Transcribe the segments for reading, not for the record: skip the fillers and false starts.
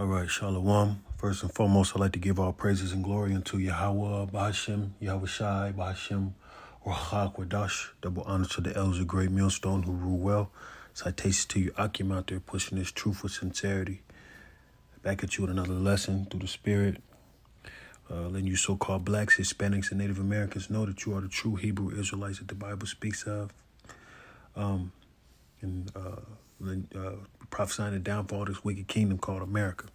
All right, Shalom. First and foremost, I'd like to give all praises and glory unto Yahweh, Bahashem, Yahweh Shai, Bahashem, Rahak, Wadash. Double honor to the elders of Great Millstone who rule well. Citations to you, Akim out there pushing this truth with sincerity. Back at you with another lesson through the Spirit. Letting you so-called blacks, Hispanics, and Native Americans know that you are the true Hebrew Israelites that the Bible speaks of. Prophesying the downfall of this wicked kingdom called America.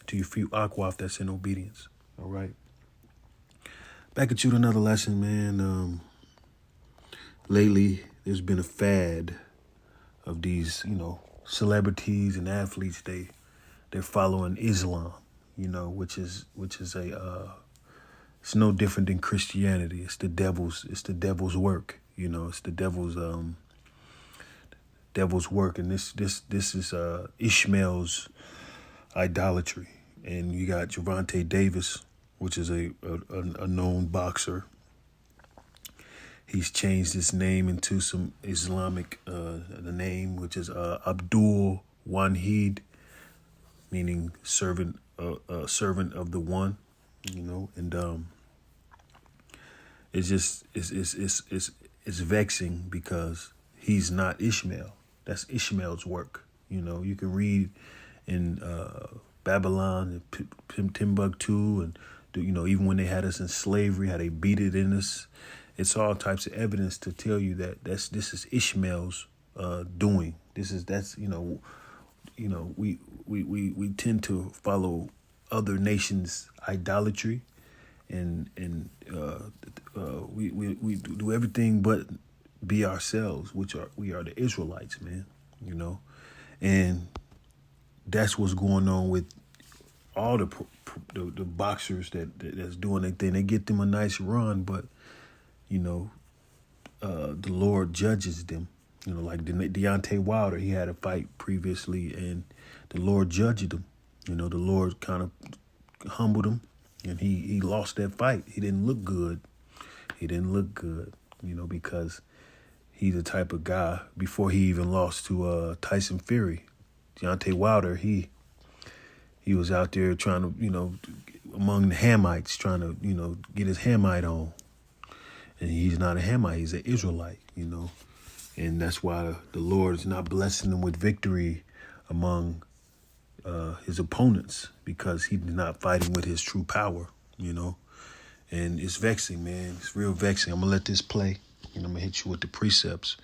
To your few Akwaf that's in obedience. All right. Back at you with another lesson, man. Lately, there's been a fad of these, celebrities and athletes. They're following Islam, which is it's no different than Christianity. It's the devil's work. It's the devil's work, and this is Ishmael's idolatry. And you got Gervonta Davis, which is a known boxer. He's changed his name into some Islamic the name, which is Abdul Wahid, meaning servant of the one. And it's vexing because he's not Ishmael. That's Ishmael's work. You can read in Babylon and Timbuktu, and even when they had us in slavery, how they beat it in us. It's all types of evidence to tell you that this is Ishmael's doing. We tend to follow other nations' idolatry, and we do everything but be ourselves, we are the Israelites, man. And that's what's going on with all the boxers that's doing their thing. They get them a nice run, but the Lord judges them. Like Deontay Wilder, he had a fight previously, and the Lord judged him. The Lord kind of humbled him, and he lost that fight. He didn't look good. Because he's the type of guy, before he even lost to Tyson Fury, Deontay Wilder, he was out there trying to, among the Hamites, trying to, get his Hamite on. And he's not a Hamite, he's an Israelite, And that's why the Lord is not blessing him with victory among his opponents, because he's not fighting with his true power, And it's vexing, man. It's real vexing. I'm going to let this play, and I'm going to hit you with the precepts,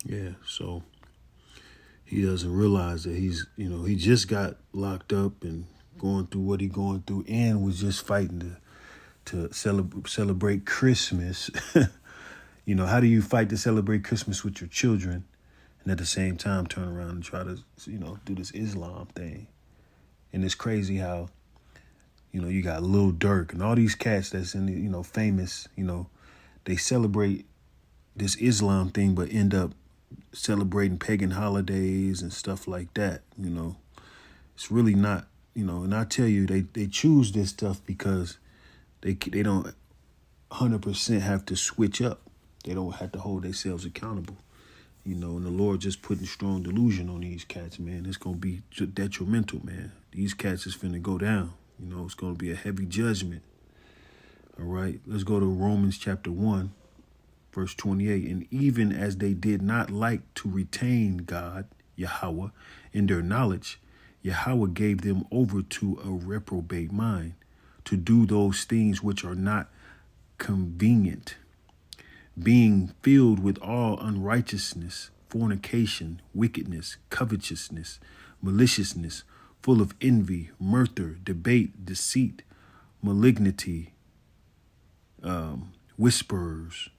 Yeah, so he doesn't realize that he just got locked up and going through what he going through, and was just fighting to celebrate Christmas. You know, how do you fight to celebrate Christmas with your children and at the same time turn around and try to, do this Islam thing? And it's crazy how, you got Lil Durk and all these cats that's in the, famous, they celebrate this Islam thing, but end up celebrating pagan holidays and stuff like that. It's really not, and I tell you, they choose this stuff because they don't 100% have to switch up. They don't have to hold themselves accountable. And the Lord just putting strong delusion on these cats, man. It's going to be detrimental, man. These cats is finna go down. It's going to be a heavy judgment. All right, let's go to Romans chapter 1, verse 28. And even as they did not like to retain God, Yahweh, in their knowledge, Yahweh gave them over to a reprobate mind to do those things which are not convenient, being filled with all unrighteousness, fornication, wickedness, covetousness, maliciousness, full of envy, murder, debate, deceit, malignity, whisperers,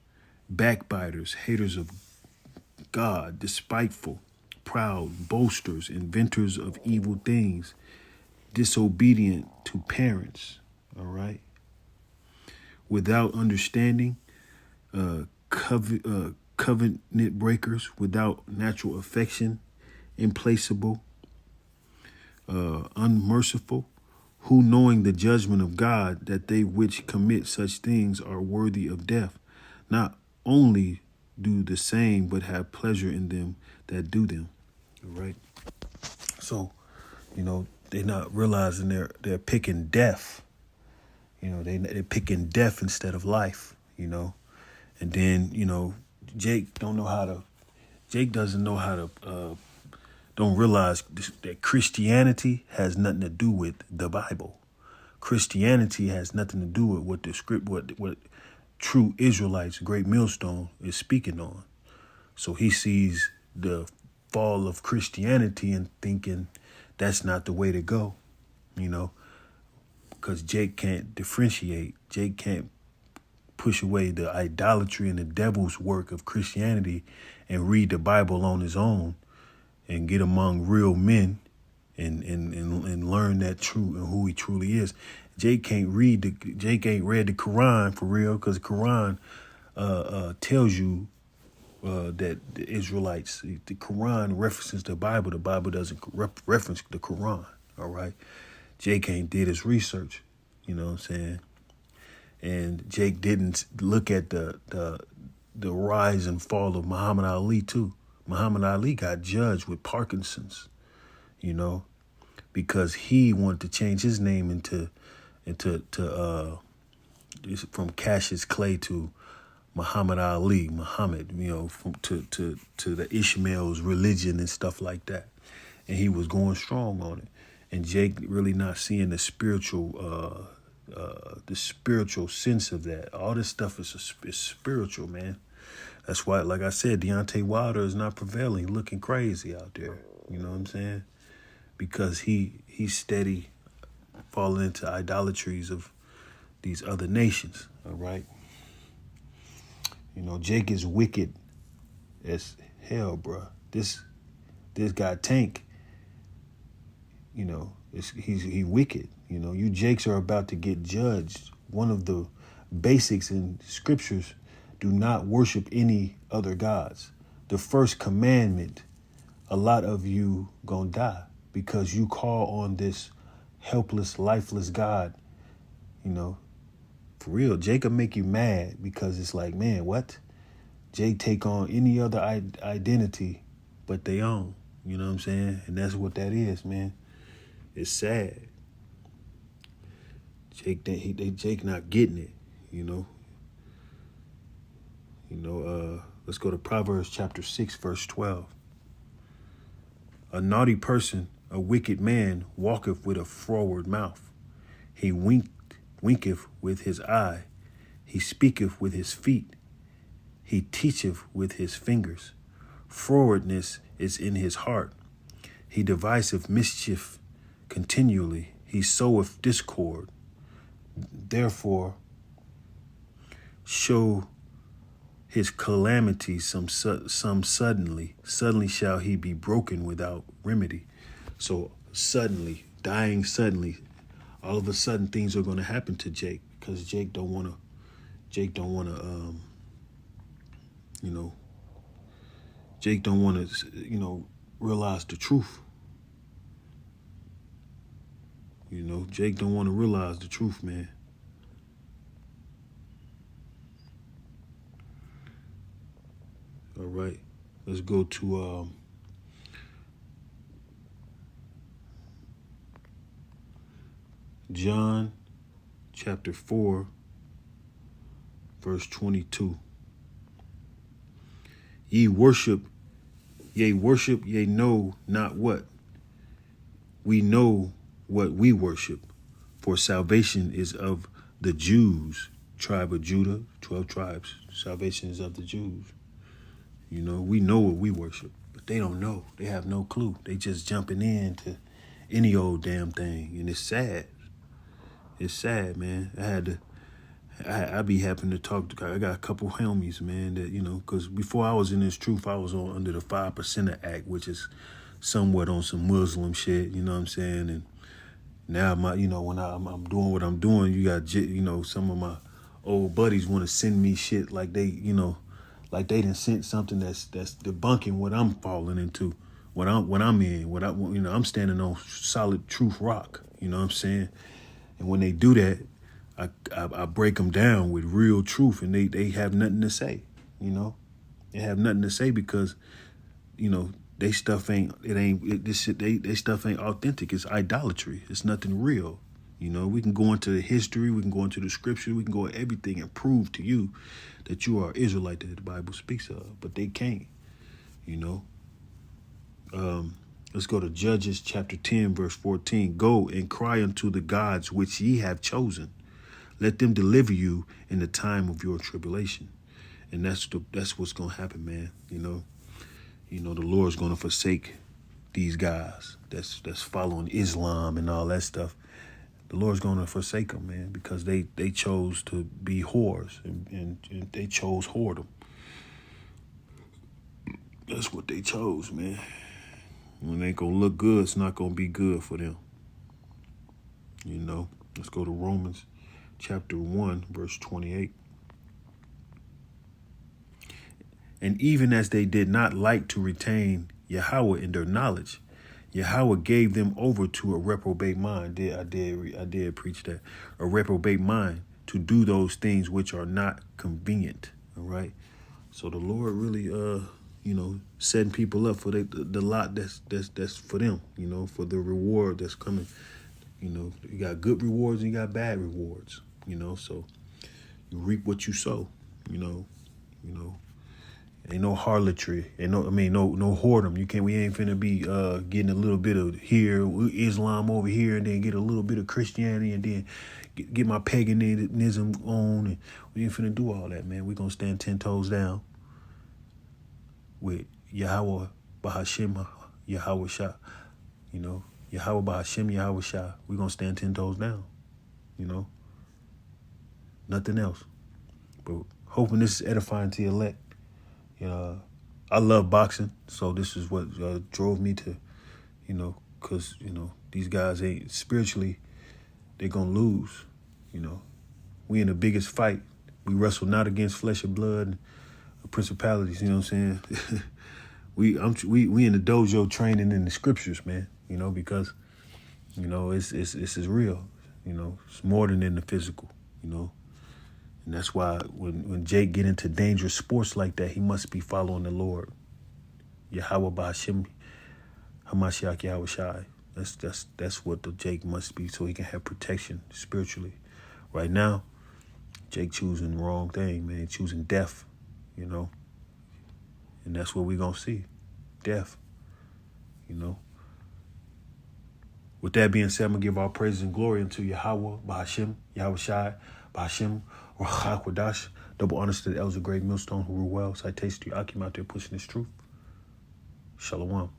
backbiters, haters of God, despiteful, proud, boasters, inventors of evil things, disobedient to parents, all right? Without understanding, covenant breakers, without natural affection, implacable, unmerciful, who knowing the judgment of God, that they which commit such things are worthy of death, not only do the same, but have pleasure in them that do them. All right. So, they're not realizing they're picking death. They're picking death instead of life, And then, Jake doesn't know how to, don't realize that Christianity has nothing to do with the Bible. Christianity has nothing to do with what the script, what true Israelites, Great Millstone, is speaking on. So he sees the fall of Christianity and thinking that's not the way to go, because Jake can't differentiate. Jake can't push away the idolatry and the devil's work of Christianity and read the Bible on his own and get among real men and learn that true and who he truly is. Jake ain't read the Quran for real, because the Quran tells you that the Israelites, the Quran references the Bible. The Bible doesn't reference the Quran. All right. Jake ain't did his research. You know what I'm saying? And Jake didn't look at the rise and fall of Muhammad Ali too. Muhammad Ali got judged with Parkinson's, because he wanted to change his name into from Cassius Clay to Muhammad Ali, Muhammad, to the Ishmael's religion and stuff like that. And he was going strong on it. And Jake really not seeing the spiritual sense of that. All this stuff is spiritual, man. That's why, like I said, Deontay Wilder is not prevailing, looking crazy out there. You know what I'm saying? Because he's steady falling into idolatries of these other nations. All right. Jake is wicked as hell, bruh. This guy Tank, he's wicked. You Jakes are about to get judged. One of the basics in scriptures: do not worship any other gods. The first commandment, a lot of you gonna die because you call on this helpless, lifeless God. For real, Jake will make you mad because it's like, man, what? Jake take on any other identity but they own. You know what I'm saying? And that's what that is, man. It's sad. Jake not getting it, Let's go to Proverbs chapter 6, verse 12. A naughty person, a wicked man, walketh with a froward mouth. He winketh with his eye. He speaketh with his feet. He teacheth with his fingers. Frowardness is in his heart. He deviseth mischief continually. He soweth discord. Therefore show his calamity some suddenly. Suddenly shall he be broken without remedy. So suddenly, dying suddenly, all of a sudden things are going to happen to Jake because Jake don't want to, Jake don't want to, realize the truth. Jake don't want to realize the truth, man. All right, let's go to John chapter 4, verse 22. Ye worship, ye know not what. We know what we worship, for salvation is of the Jews, tribe of Judah, 12 tribes. Salvation is of the Jews. We know what we worship, but they don't know. They have no clue. They just jumping into any old damn thing, and it's sad. It's sad, man. I be having to talk to, I got a couple homies, man, that, because before I was in this truth, I was under the 5% Act, which is somewhat on some Muslim shit, you know what I'm saying? And now when I'm doing what I'm doing, you got, some of my old buddies want to send me shit like they, like they done sent something that's debunking what I'm falling into, what I'm in, I'm standing on solid truth rock, you know what I'm saying? And when they do that, I break them down with real truth, and they have nothing to say, They have nothing to say because, they stuff ain't authentic. It's idolatry. It's nothing real. We can go into the history, we can go into the scripture, we can go into everything and prove to you that you are Israelite that the Bible speaks of, but they can't, Let's go to Judges chapter 10, verse 14. Go and cry unto the gods which ye have chosen. Let them deliver you in the time of your tribulation. And that's what's going to happen, man. The Lord's going to forsake these guys that's following Islam and all that stuff. The Lord's going to forsake them, man, because they chose to be whores and they chose whoredom. That's what they chose, man. When they going to look good, it's not going to be good for them. Let's go to Romans chapter 1, verse 28. And even as they did not like to retain Yahweh in their knowledge, Yahweh gave them over to a reprobate mind. I did preach that. A reprobate mind to do those things which are not convenient. All right. So the Lord really, setting people up for the lot that's for them, for the reward that's coming. You got good rewards and you got bad rewards, so you reap what you sow, Ain't no harlotry, ain't no whoredom. We ain't finna be getting a little bit of here, Islam over here, and then get a little bit of Christianity, and then get my paganism on, and we ain't finna do all that, man. We gonna stand 10 toes down with Yahweh Bahashim, Yahweh Shah, Yahweh Bahashim, Yahweh Shah. We gonna stand 10 toes down, nothing else. But hoping this is edifying to your elect. I love boxing, so this is what drove me to, because, these guys ain't spiritually, they're going to lose, We in the biggest fight. We wrestle not against flesh and blood and principalities, you know what I'm saying? we in the dojo training in the scriptures, man, because, it's is real, it's more than in the physical, And that's why when Jake get into dangerous sports like that, he must be following the Lord. Yahweh Ba'ashim, Hamashiach Yahweh Shai. That's what the Jake must be, so he can have protection spiritually. Right now, Jake choosing the wrong thing, man. Choosing death, And that's what we're going to see. Death, With that being said, I'm going to give all praises and glory unto Yahweh Ba'ashim, Yahweh Shai, Ba'ashim, Rachakwadash. Double honors to the elders of Great Millstone who rule well. Citation to you, Akim out there pushing this truth. Shalom.